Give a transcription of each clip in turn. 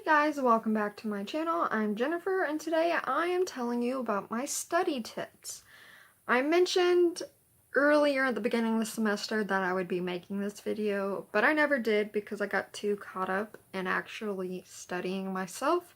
guys, welcome back to my channel. I'm Jennifer and today I am telling you about my study tips. I mentioned earlier at the beginning of the semester that I would be making this video, but I never did because I got too caught up in actually studying myself.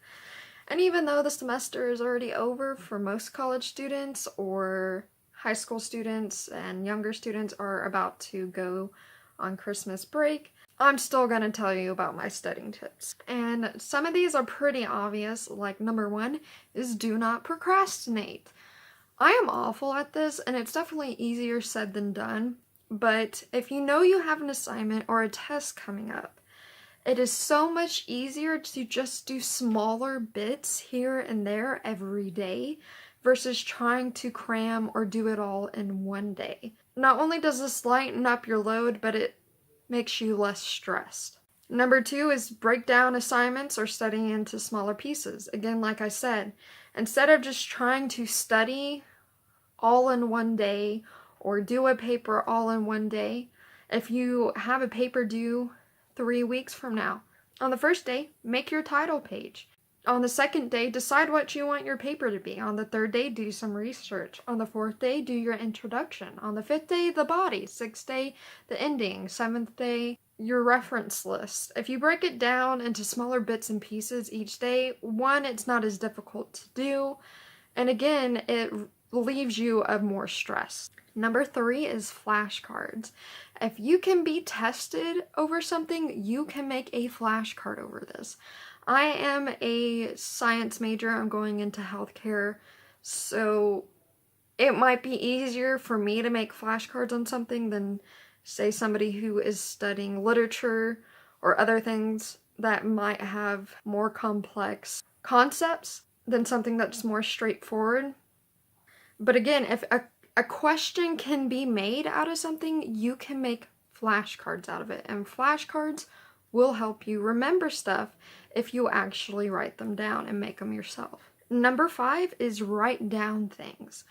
And even though the semester is already over for most college students or high school students and younger students are about to go on Christmas break, I'm still going to tell you about my studying tips. And some of these are pretty obvious, like number one is do not procrastinate. I am awful at this and it's definitely easier said than done, but if you know you have an assignment or a test coming up, it is so much easier to just do smaller bits here and there every day versus trying to cram or do it all in one day. Not only does this lighten up your load, but it makes you less stressed. Number two is break down assignments or studying into smaller pieces. Again, like I said, instead of just trying to study all in one day or do a paper all in one day, if you have a paper due 3 weeks from now, on the first day, make your title page. On the second day, decide what you want your paper to be. On the third day, do some research. On the fourth day, do your introduction. On the fifth day, the body. Sixth day, the ending. Seventh day, your reference list. If you break it down into smaller bits and pieces each day, one, it's not as difficult to do, and again, it relieves you of more stress. Number three is flashcards. If you can be tested over something, you can make a flashcard over this. I am a science major. I'm going into healthcare, so it might be easier for me to make flashcards on something than, say, somebody who is studying literature or other things that might have more complex concepts than something that's more straightforward. But again, if a question can be made out of something, you can make flashcards out of it, and flashcards will help you remember stuff if you actually write them down and make them yourself. Number five is write down things.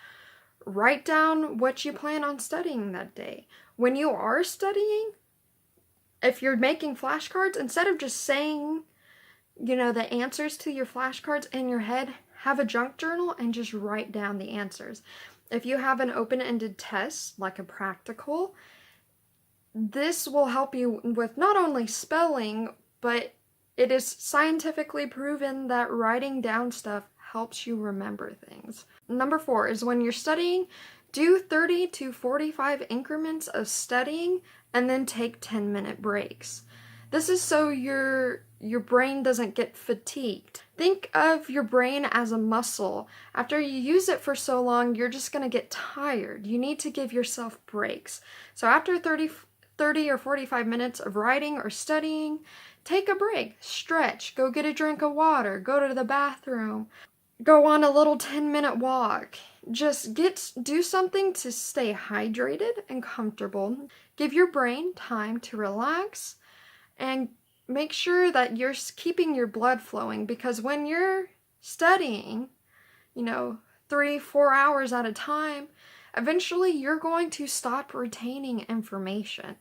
Write down what you plan on studying that day. When you are studying, if you're making flashcards, instead of just saying, the answers to your flashcards in your head, have a junk journal and just write down the answers. If you have an open-ended test, like a practical, this will help you with not only spelling, but it is scientifically proven that writing down stuff helps you remember things. Number four is when you're studying, do 30 to 45 increments of studying and then take 10-minute breaks. This is so your brain doesn't get fatigued. Think of your brain as a muscle. After you use it for so long, you're just going to get tired. You need to give yourself breaks. So after 30 or 45 minutes of writing or studying, take a break, stretch, go get a drink of water, go to the bathroom, go on a little 10-minute walk. Just do something to stay hydrated and comfortable. Give your brain time to relax and make sure that you're keeping your blood flowing, because when you're studying, 3-4 hours at a time, eventually you're going to stop retaining information.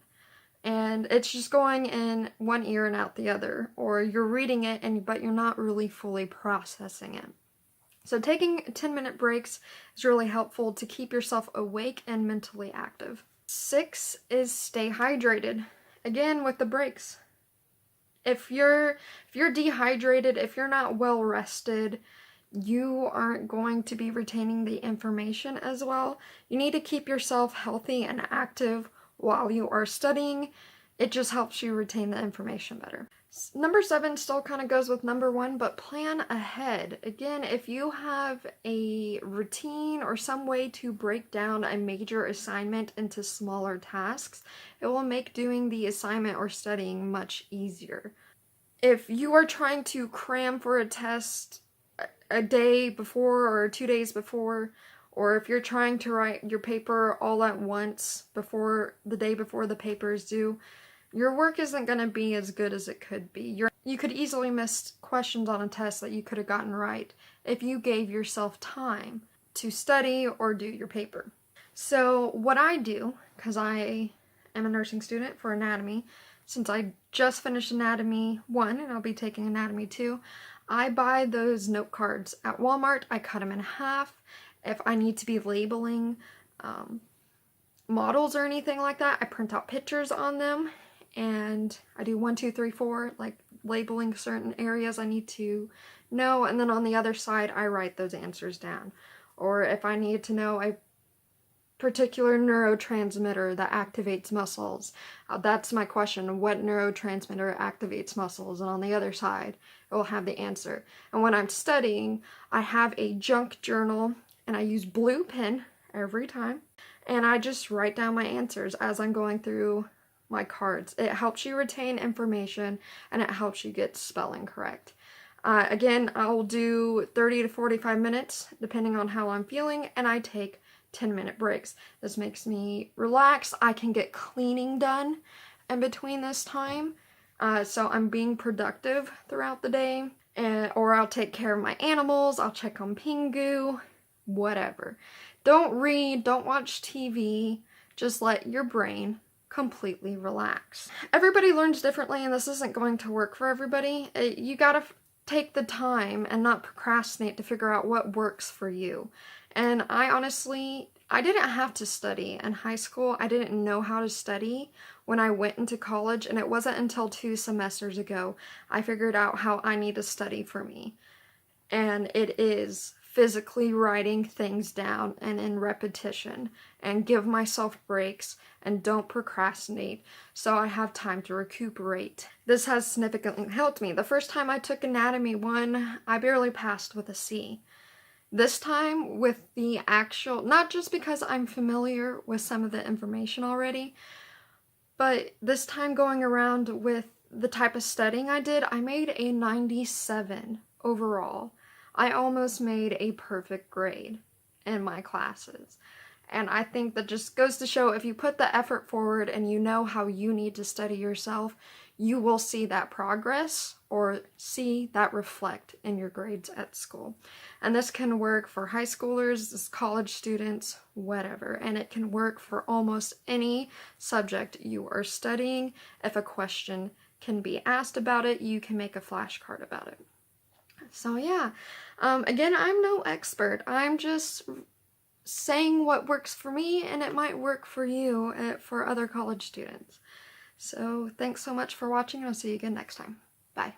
And it's just going in one ear and out the other, or you're reading it but you're not really fully processing it. So taking 10-minute breaks is really helpful to keep yourself awake and mentally active. 6 is stay hydrated. Again, with the breaks. If you're dehydrated, if you're not well rested, you aren't going to be retaining the information as well. You need to keep yourself healthy and active while you are studying. It just helps you retain the information better. Number 7 still kind of goes with number 1, but plan ahead. Again, if you have a routine or some way to break down a major assignment into smaller tasks, it will make doing the assignment or studying much easier. If you are trying to cram for a test a day before or 2 days before, or if you're trying to write your paper all at once before the day before the paper is due, your work isn't going to be as good as it could be. You could easily miss questions on a test that you could have gotten right if you gave yourself time to study or do your paper. So what I do, because I am a nursing student for anatomy, since I just finished Anatomy 1 and I'll be taking Anatomy 2, I buy those note cards at Walmart. I cut them in half. If I need to be labeling models or anything like that, I print out pictures on them, and I do 1, 2, 3, 4, like labeling certain areas I need to know, and then on the other side I write those answers down. Or if I need to know a particular neurotransmitter that activates muscles, that's my question: what neurotransmitter activates muscles? And on the other side it will have the answer. And when I'm studying, I have a junk journal and I use blue pen every time, and I just write down my answers as I'm going through my cards. It helps you retain information and it helps you get spelling correct. Again, I'll do 30 to 45 minutes depending on how I'm feeling, and I take 10-minute breaks. This makes me relax. I can get cleaning done in between this time, so I'm being productive throughout the day. Or I'll take care of my animals, I'll check on Pingu, whatever. Don't read, don't watch TV, just let your brain completely relax. Everybody learns differently, and this isn't going to work for everybody. You gotta take the time and not procrastinate to figure out what works for you. And I didn't have to study in high school. I didn't know how to study when I went into college, and it wasn't until 2 semesters ago I figured out how I need to study for me. And it is physically writing things down and in repetition, and give myself breaks and don't procrastinate so I have time to recuperate. This has significantly helped me. The first time I took Anatomy 1, I barely passed with a C. This time with the actual, not just because I'm familiar with some of the information already, but this time going around with the type of studying I did, I made a 97 overall. I almost made a perfect grade in my classes. And I think that just goes to show, if you put the effort forward and you know how you need to study yourself, you will see that progress or see that reflect in your grades at school. And this can work for high schoolers, college students, whatever. And it can work for almost any subject you are studying. If a question can be asked about it, you can make a flashcard about it. So yeah, again, I'm no expert. I'm just saying what works for me, and it might work for you, for other college students. So thanks so much for watching, and I'll see you again next time. Bye.